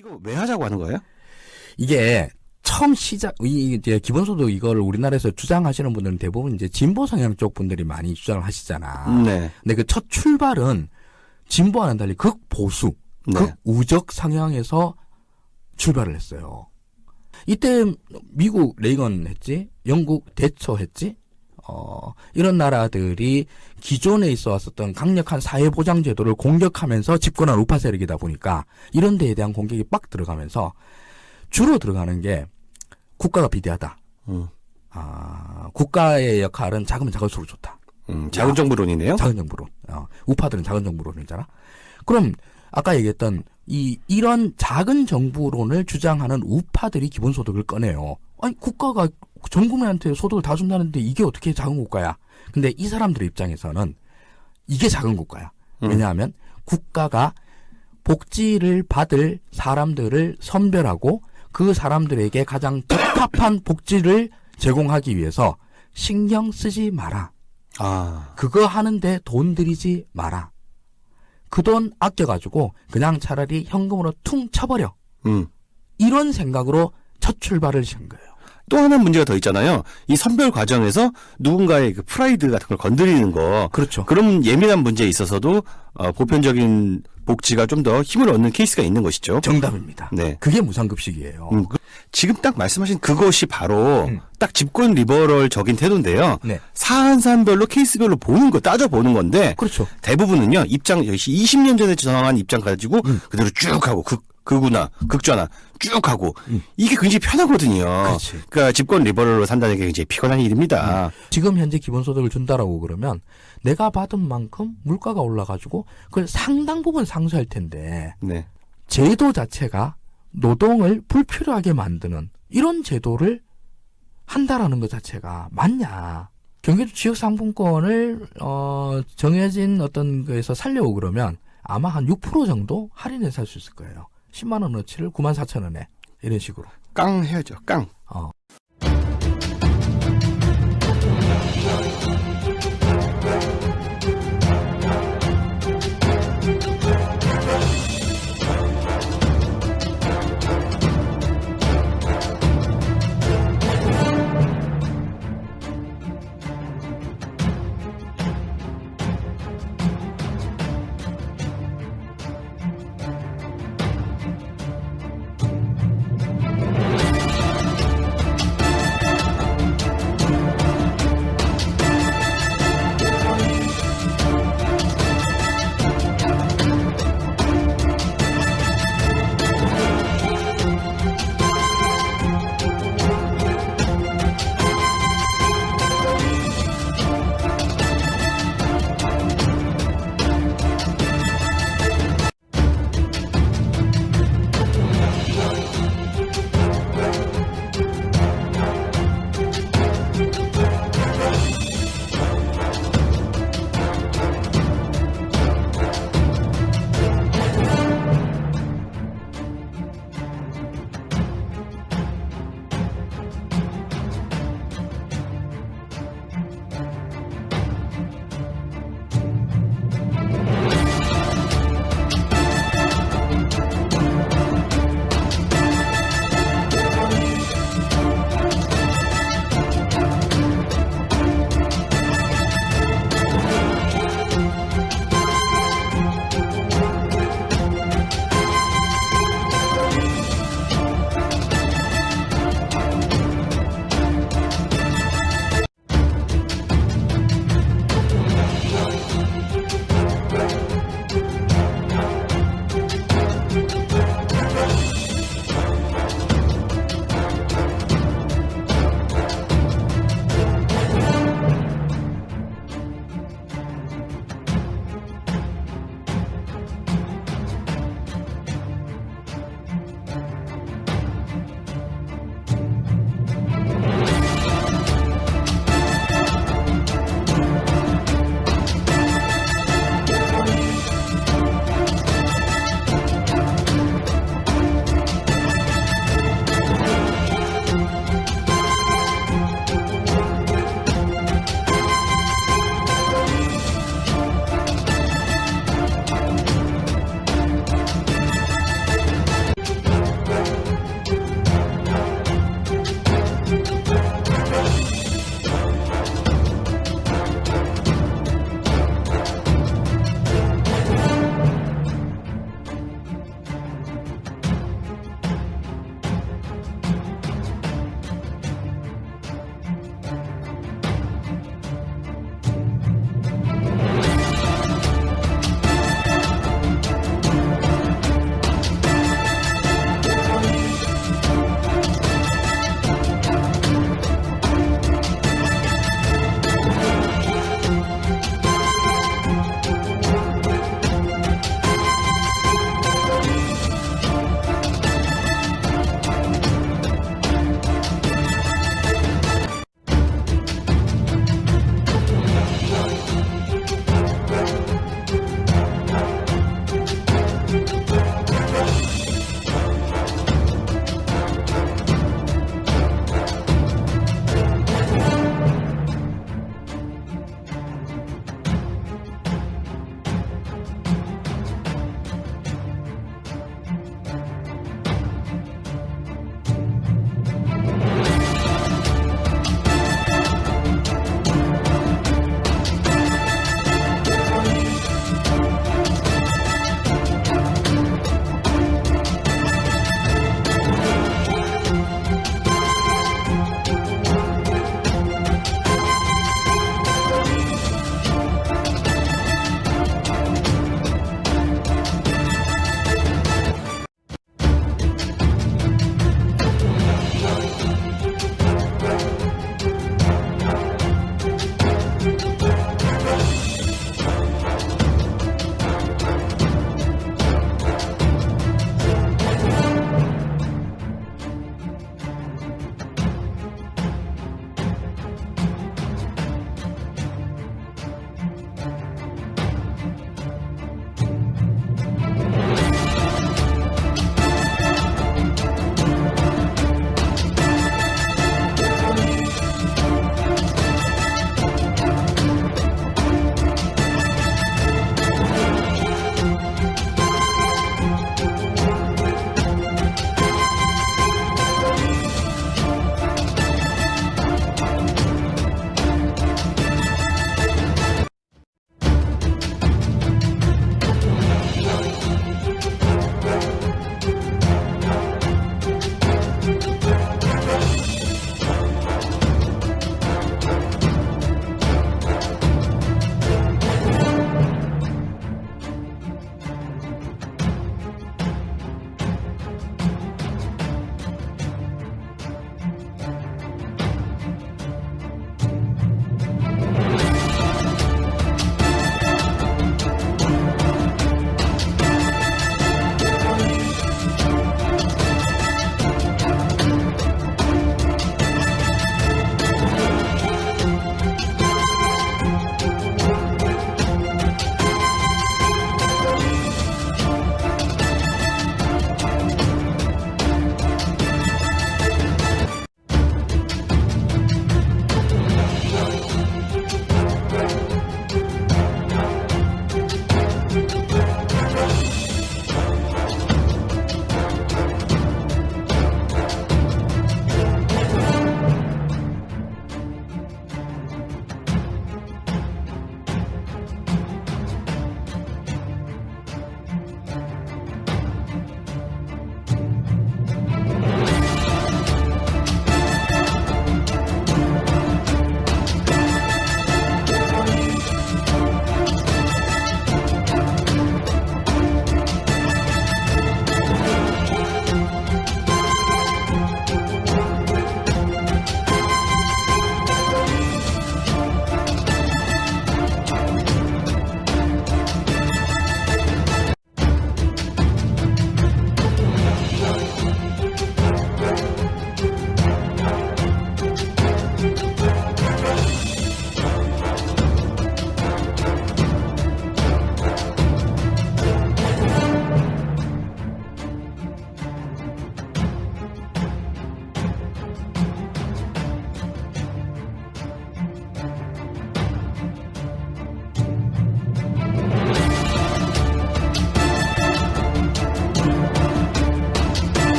이거 왜 하자고 하는 거예요? 이게 처음 이제 기본소득 이걸 우리나라에서 주장하시는 분들은 대부분 이제 진보 성향 쪽 분들이 많이 주장을 하시잖아. 네. 근데 그 첫 출발은 진보와는 달리 극보수, 네. 극우적 성향에서 출발을 했어요. 이때 미국 레이건 했지, 영국 대처 했지, 이런 나라들이 기존에 있어 왔었던 강력한 사회보장제도를 공격하면서 집권한 우파 세력이다 보니까 이런 데에 대한 공격이 빡 들어가면서 주로 들어가는 게 국가가 비대하다. 국가의 역할은 작으면 작을수록 좋다. 작은 정부론이네요. 작은 정부론. 우파들은 작은 정부론이잖아. 그럼 아까 얘기했던 이런 작은 정부론을 주장하는 우파들이 기본소득을 꺼내요. 아니 국가가 전 국민한테 소득을 다 준다는데 이게 어떻게 작은 국가야? 근데 이 사람들의 입장에서는 이게 작은 국가야. 왜냐하면 국가가 복지를 받을 사람들을 선별하고 그 사람들에게 가장 적합한 복지를 제공하기 위해서 신경 쓰지 마라. 그거 하는데 돈 들이지 마라. 그 돈 아껴가지고 그냥 차라리 현금으로 퉁 쳐버려. 이런 생각으로 첫 출발을 신 거예요. 또 하나 문제가 더 있잖아요. 이 선별 과정에서 누군가의 그 프라이드 같은 걸 건드리는 거. 그렇죠. 그런 예민한 문제에 있어서도 보편적인 복지가 좀 더 힘을 얻는 케이스가 있는 것이죠. 정답입니다. 네. 그게 무상급식이에요. 지금 딱 말씀하신 그것이 바로 딱 집권 리버럴적인 태도인데요. 네. 사안사안별로 케이스별로 보는 거, 따져보는 건데 그렇죠. 대부분은요. 입장 역시 20년 전에 정한 입장 가지고 그대로 쭉 하고 극우나 극좌나 쭉 하고 이게 굉장히 편하거든요. 그렇지. 그러니까 집권 리버럴로 산다는 게 굉장히 피곤한 일입니다. 지금 현재 기본소득을 준다라고 그러면 내가 받은 만큼 물가가 올라가지고 그걸 상당 부분 상쇄할 텐데 네. 제도 자체가 노동을 불필요하게 만드는 이런 제도를 한다라는 것 자체가 맞냐. 경기도 지역상품권을 정해진 어떤 거에서 살려고 그러면 아마 한 6% 정도 할인해서 살 수 있을 거예요. 10만 원어치를 94,000원에 이런 식으로. 깡 해야죠. 깡.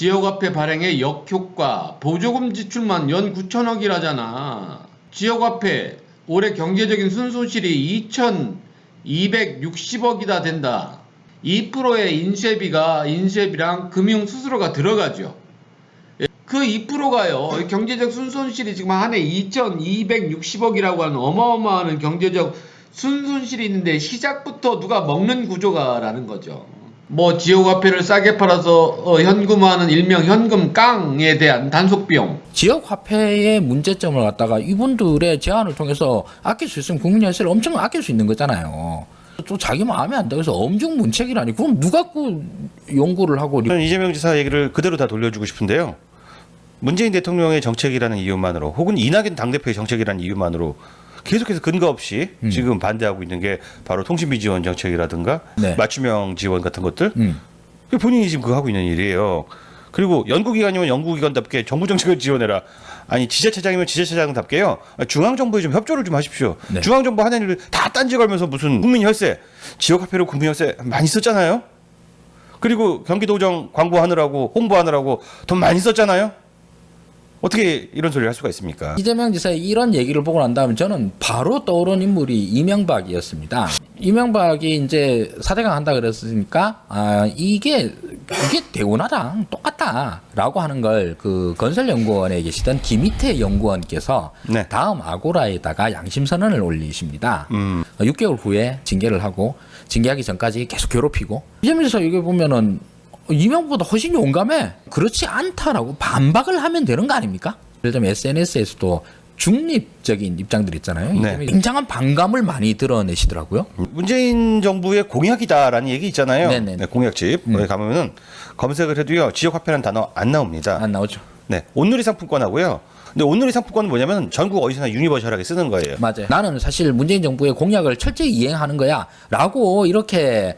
지역화폐 발행의 역효과, 보조금 지출만 연 9천억이라잖아. 지역화폐 올해 경제적인 순손실이 2,260억이나 된다. 2%의 인쇄비랑 금융 수수료가 들어가죠. 그 2%가요. 경제적 순손실이 지금 한 해 2,260억이라고 하는 어마어마한 경제적 순손실이 있는데 시작부터 누가 먹는 구조가라는 거죠. 뭐 지역화폐를 싸게 팔아서 현금화하는 일명 현금 깡에 대한 단속 비용. 지역화폐의 문제점을 갖다가 이분들의 제안을 통해서 아낄 수 있으면 국민 연세를 엄청 아낄 수 있는 거잖아요. 또 자기 마음에 안 들어서 엄중 문책이라니 그럼 누가 그 연구를 하고. 저는 이재명 지사 얘기를 그대로 다 돌려주고 싶은데요. 문재인 대통령의 정책이라는 이유만으로 혹은 이낙연 당대표의 정책이라는 이유만으로 계속해서 근거 없이 지금 반대하고 있는 게 바로 통신비 지원 정책이라든가 네. 맞춤형 지원 같은 것들. 본인이 지금 그거 하고 있는 일이에요. 그리고 연구기관이면 연구기관답게 정부 정책을 지원해라. 아니 지자체장이면 지자체장답게요. 중앙정부에 좀 협조를 좀 하십시오. 네. 중앙정부 하는 일을 다 딴지 걸면서 무슨 국민혈세, 지역화폐로 국민혈세 많이 썼잖아요. 그리고 경기도정 광고하느라고 홍보하느라고 돈 많이 썼잖아요. 어떻게 이런 소리를 할 수가 있습니까? 이재명 지사의 이런 얘기를 보고 난 다음에 저는 바로 떠오른 인물이 이명박이었습니다. 이명박이 이제 사대강 한다 그랬으니까 이게 대운하랑 똑같다라고 하는 걸 그 건설연구원에 계시던 김희태 연구원께서 네. 다음 아고라에다가 양심선언을 올리십니다. 6개월 후에 징계를 하고 징계하기 전까지 계속 괴롭히고 이재명 지사 이게 보면은 이명보다 훨씬 용감해. 그렇지 않다라고 반박을 하면 되는 거 아닙니까? 예를 들면 SNS에서도 중립적인 입장들 있잖아요. 네. 굉장한 반감을 많이 드러내시더라고요. 문재인 정부의 공약이다라는 얘기 있잖아요. 네네. 네, 공약집. 거기 가면은 검색을 해도요. 지역화폐라는 단어 안 나옵니다. 안 나오죠. 네, 온누리 상품권하고요. 근데 온누리 상품권은 뭐냐면 전국 어디서나 유니버셜하게 쓰는 거예요. 맞아요. 나는 사실 문재인 정부의 공약을 철저히 이행하는 거야 라고 이렇게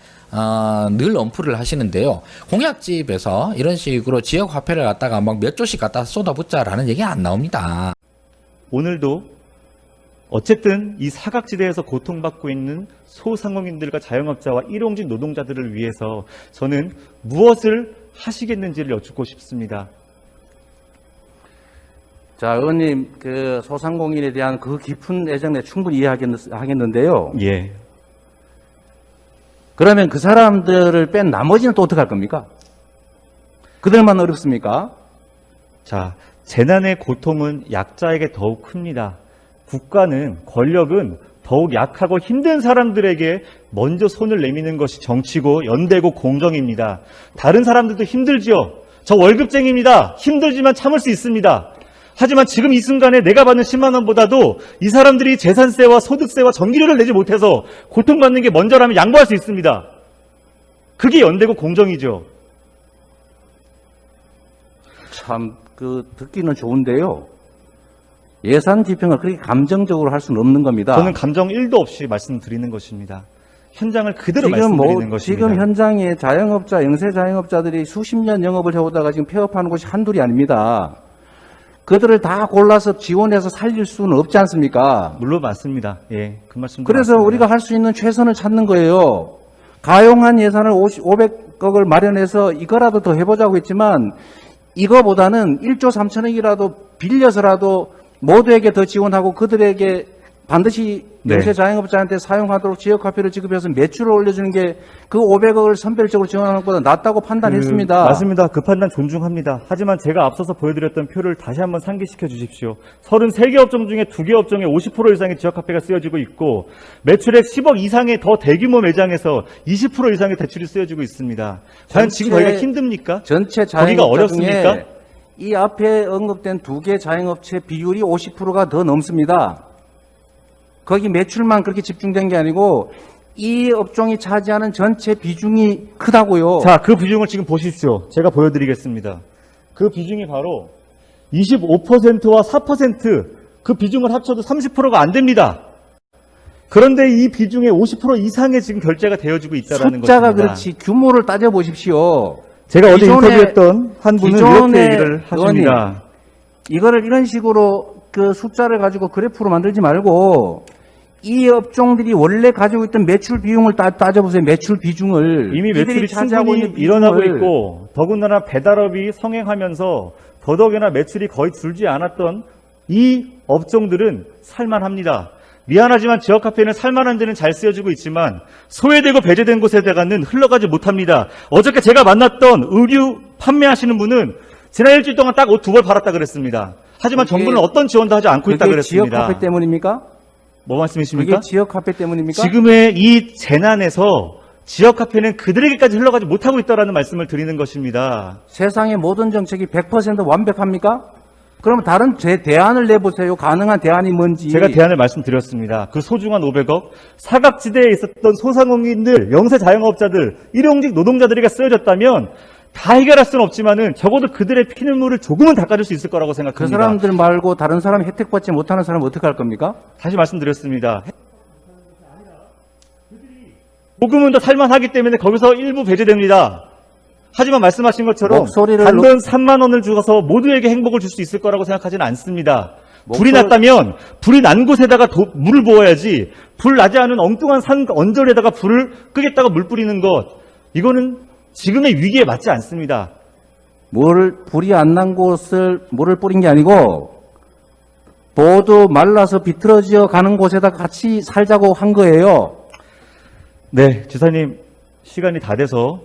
늘 언프를 하시는데요. 공약집에서 이런 식으로 지역 화폐를 갖다가 막 몇 조씩 갖다 쏟아붓자라는 얘기 안 나옵니다. 오늘도 어쨌든 이 사각지대에서 고통받고 있는 소상공인들과 자영업자와 일용직 노동자들을 위해서 저는 무엇을 하시겠는지를 여쭙고 싶습니다. 자, 의원님, 그 소상공인에 대한 그 깊은 애정에 충분히 이해하겠는데요. 예. 그러면 그 사람들을 뺀 나머지는 또 어떻게 할 겁니까? 그들만 어렵습니까? 자, 재난의 고통은 약자에게 더욱 큽니다. 국가는, 권력은 더욱 약하고 힘든 사람들에게 먼저 손을 내미는 것이 정치고 연대고 공정입니다. 다른 사람들도 힘들지요. 저 월급쟁이입니다. 힘들지만 참을 수 있습니다. 하지만 지금 이 순간에 내가 받는 10만 원보다도 이 사람들이 재산세와 소득세와 전기료를 내지 못해서 고통받는 게 먼저라면 양보할 수 있습니다. 그게 연대고 공정이죠. 참, 듣기는 좋은데요. 예산 집행을 그렇게 감정적으로 할 수는 없는 겁니다. 저는 감정 1도 없이 말씀드리는 것입니다. 현장을 그대로 말씀드리는 것입니다. 지금 현장에 자영업자, 영세 자영업자들이 수십 년 영업을 해오다가 지금 폐업하는 곳이 한둘이 아닙니다. 그들을 다 골라서 지원해서 살릴 수는 없지 않습니까? 물론 맞습니다. 예, 그 말씀도 그래서 맞습니다. 우리가 할 수 있는 최선을 찾는 거예요. 가용한 예산을 500억을 마련해서 이거라도 더 해보자고 했지만 이거보다는 1조 3천억이라도 빌려서라도 모두에게 더 지원하고 그들에게 반드시 네. 영세 자영업자한테 사용하도록 지역화폐를 지급해서 매출을 올려주는 게 그 500억을 선별적으로 지원하는 것보다 낫다고 판단했습니다. 맞습니다. 그 판단 존중합니다. 하지만 제가 앞서서 보여드렸던 표를 다시 한번 상기시켜 주십시오. 33개 업종 중에 2개 업종에 50% 이상의 지역화폐가 쓰여지고 있고 매출액 10억 이상의 더 대규모 매장에서 20% 이상의 대출이 쓰여지고 있습니다. 과연 지금 거기가 힘듭니까? 전체 거기가 자영업자 어렵습니까? 중에 이 앞에 언급된 2개 자영업체 비율이 50%가 더 넘습니다. 거기 매출만 그렇게 집중된 게 아니고 이 업종이 차지하는 전체 비중이 크다고요. 자, 그 비중을 지금 보십시오. 제가 보여드리겠습니다. 그 비중이 바로 25%와 4%, 그 비중을 합쳐도 30%가 안 됩니다. 그런데 이 비중의 50% 이상의 지금 결제가 되어지고 있다는 숫자가 것입니다. 그렇지 규모를 따져보십시오. 제가 어제 기존의- 인터뷰했던 한 분은 기존의 이렇게 얘기를 하십니다. 의원님, 이거를 이런 식으로 그 숫자를 가지고 그래프로 만들지 말고 이 업종들이 원래 가지고 있던 매출 비용을 따져보세요. 매출 비중을. 이미 이들이 매출이 차지하고 충분히 있는 일어나고 비중을 있고 더군다나 배달업이 성행하면서 더더욱이나 매출이 거의 줄지 않았던 이 업종들은 살만합니다. 미안하지만 지역화폐는 살만한 데는 잘 쓰여지고 있지만 소외되고 배제된 곳에다가는 흘러가지 못합니다. 어저께 제가 만났던 의류 판매하시는 분은 지난 일주일 동안 딱 옷 2벌 팔았다 그랬습니다. 하지만 그게- 정부는 어떤 지원도 하지 않고 있다 그게 그랬습니다. 지역화폐 때문입니까? 뭐 말씀이십니까? 그게 지역화폐 때문입니까? 지금의 이 재난에서 지역화폐는 그들에게까지 흘러가지 못하고 있다는 말씀을 드리는 것입니다. 세상의 모든 정책이 100% 완벽합니까? 그러면 다른 대안을 내보세요. 가능한 대안이 뭔지. 제가 대안을 말씀드렸습니다. 그 소중한 500억, 사각지대에 있었던 소상공인들, 영세 자영업자들, 일용직 노동자들에게 쓰여졌다면 다 해결할 수는 없지만은 적어도 그들의 피눈물을 조금은 닦아줄 수 있을 거라고 그 생각합니다. 사람들 말고 다른 사람 혜택 받지 못하는 사람은 어떻게 할 겁니까? 다시 말씀드렸습니다. 조금은 더 살만하기 때문에 거기서 일부 배제됩니다. 하지만 말씀하신 것처럼 목소리를 단돈 3만 원을 주어서 모두에게 행복을 줄 수 있을 거라고 생각하지는 않습니다. 불이 목소리- 났다면 불이 난 곳에다가 물을 부어야지 불 나지 않은 엉뚱한 산 언저리에다가 불을 끄겠다고 물 뿌리는 것, 이거는 지금의 위기에 맞지 않습니다. 불이 안 난 곳을 물을 뿌린 게 아니고 모두 말라서 비틀어져 가는 곳에다 같이 살자고 한 거예요. 네, 지사님 시간이 다 돼서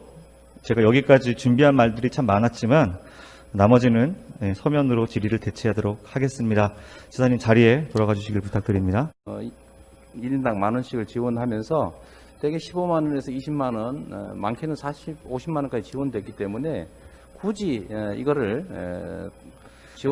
제가 여기까지 준비한 말들이 참 많았지만 나머지는 서면으로 질의를 대체하도록 하겠습니다. 지사님 자리에 돌아가 주시길 부탁드립니다. 1인당 10,000원씩을 지원하면서 대개 15만 원에서 20만 원, 많게는 50만 원까지 지원됐기 때문에 굳이 이거를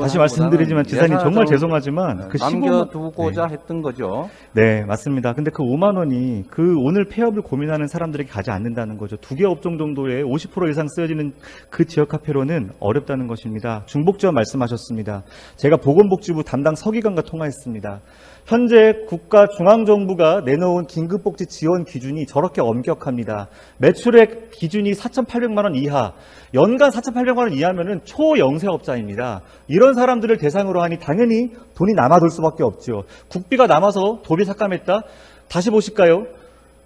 다시 말씀드리지만 지사님 정말 죄송하지만 그 15만 남겨두고자 했던 거죠. 네, 맞습니다. 근데 그 5만 원이 그 오늘 폐업을 고민하는 사람들에게 가지 않는다는 거죠. 2개 업종 정도의 50% 이상 쓰여지는 그 지역화폐로는 어렵다는 것입니다. 중복지원 말씀하셨습니다. 제가 보건복지부 담당 서기관과 통화했습니다. 현재 국가 중앙정부가 내놓은 긴급복지 지원 기준이 저렇게 엄격합니다. 매출액 기준이 4,800만 원 이하, 연간 4,800만 원 이하면은 초영세업자입니다. 이런 사람들을 대상으로 하니 당연히 돈이 남아돌 수밖에 없죠. 국비가 남아서 도비 삭감했다? 다시 보실까요?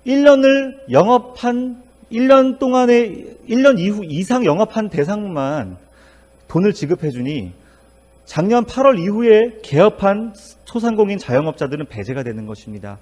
1년을 영업한 1년 동안에 1년 이후 이상 영업한 대상만 돈을 지급해주니 작년 8월 이후에 개업한 소상공인 자영업자들은 배제가 되는 것입니다.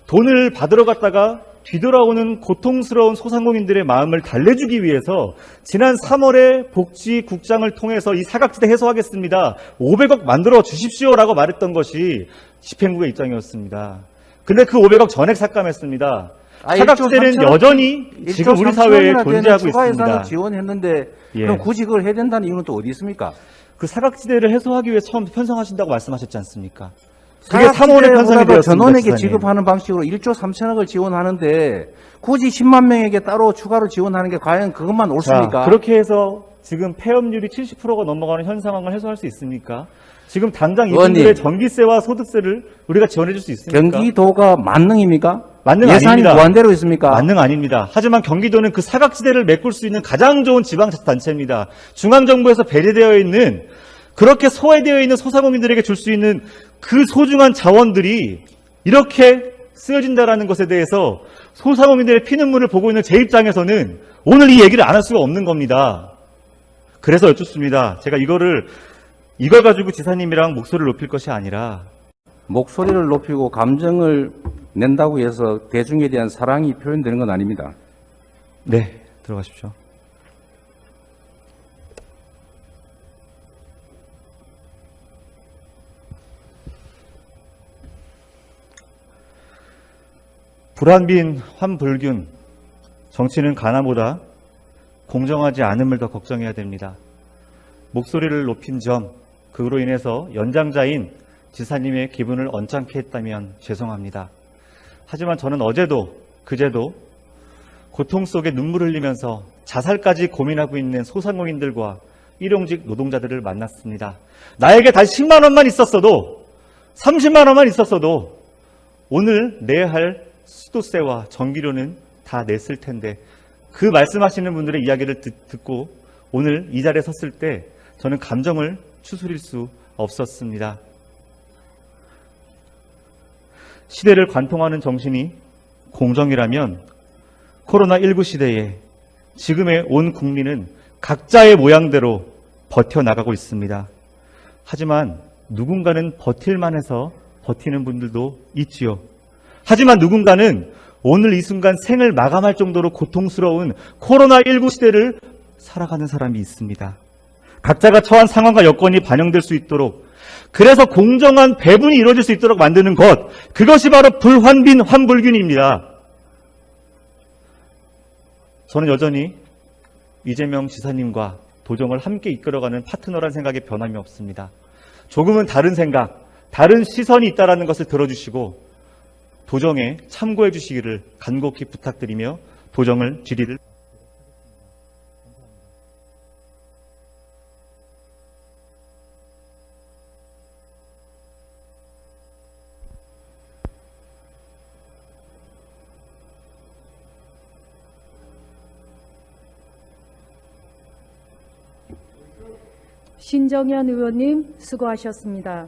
돈을 받으러 갔다가 뒤돌아오는 고통스러운 소상공인들의 마음을 달래주기 위해서 지난 3월에 복지국장을 통해서 이 사각지대 해소하겠습니다. 500억 만들어 주십시오라고 말했던 것이 집행부의 입장이었습니다. 근데 그 500억 전액 삭감했습니다. 사각지대는 여전히 지금 우리 사회에 존재하고 추가 예산을 있습니다. 지원했는데 예. 그럼 굳이 그걸 해야 된다는 이유는 또 어디 있습니까? 그 사각지대를 해소하기 위해 처음 편성하신다고 말씀하셨지 않습니까? 그게 3월에 편성이 되었습니다. 전원에게 지사님. 지급하는 방식으로 1조 3천억을 지원하는데 굳이 10만 명에게 따로 추가로 지원하는 게 과연 그것만 옳습니까? 자, 그렇게 해서 지금 폐업률이 70%가 넘어가는 현 상황을 해소할 수 있습니까? 지금 당장 의원님. 이분들의 전기세와 소득세를 우리가 지원해 줄 수 있습니까? 경기도가 만능입니까? 만능 예산이 아닙니다. 무한대로 있습니까? 만능 아닙니다. 하지만 경기도는 그 사각지대를 메꿀 수 있는 가장 좋은 지방자치단체입니다. 중앙정부에서 배제되어 있는, 그렇게 소외되어 있는 소상공인들에게 줄 수 있는 그 소중한 자원들이 이렇게 쓰여진다는 것에 대해서 소상공인들의 피눈물을 보고 있는 제 입장에서는 오늘 이 얘기를 안 할 수가 없는 겁니다. 그래서 여쭙습니다. 제가 이걸 가지고 지사님이랑 목소리를 높일 것이 아니라 목소리를 높이고 감정을 낸다고 해서 대중에 대한 사랑이 표현되는 건 아닙니다. 네, 들어가십시오. 불한빈 환불균, 정치는 가나보다 공정하지 않음을 더 걱정해야 됩니다. 목소리를 높인 점, 그로 인해서 연장자인 지사님의 기분을 언짢게 했다면 죄송합니다. 하지만 저는 어제도 그제도 고통 속에 눈물 흘리면서 자살까지 고민하고 있는 소상공인들과 일용직 노동자들을 만났습니다. 나에게 다시 10만 원만 있었어도, 30만 원만 있었어도 오늘 내야 할 수도세와 전기료는 다 냈을 텐데, 그 말씀하시는 분들의 이야기를 듣고 오늘 이 자리에 섰을 때 저는 감정을 추스릴 수 없었습니다. 시대를 관통하는 정신이 공정이라면 코로나19 시대에 지금의 온 국민은 각자의 모양대로 버텨나가고 있습니다. 하지만 누군가는 버틸만 해서 버티는 분들도 있지요. 하지만 누군가는 오늘 이 순간 생을 마감할 정도로 고통스러운 코로나19 시대를 살아가는 사람이 있습니다. 각자가 처한 상황과 여건이 반영될 수 있도록, 그래서 공정한 배분이 이루어질 수 있도록 만드는 것, 그것이 바로 불환빈 환불균입니다. 저는 여전히 이재명 지사님과 도정을 함께 이끌어가는 파트너란 생각에 변함이 없습니다. 조금은 다른 생각, 다른 시선이 있다는 것을 들어주시고 도정에 참고해 주시기를 간곡히 부탁드리며 도정을 질의를 신정현 의원님 수고하셨습니다.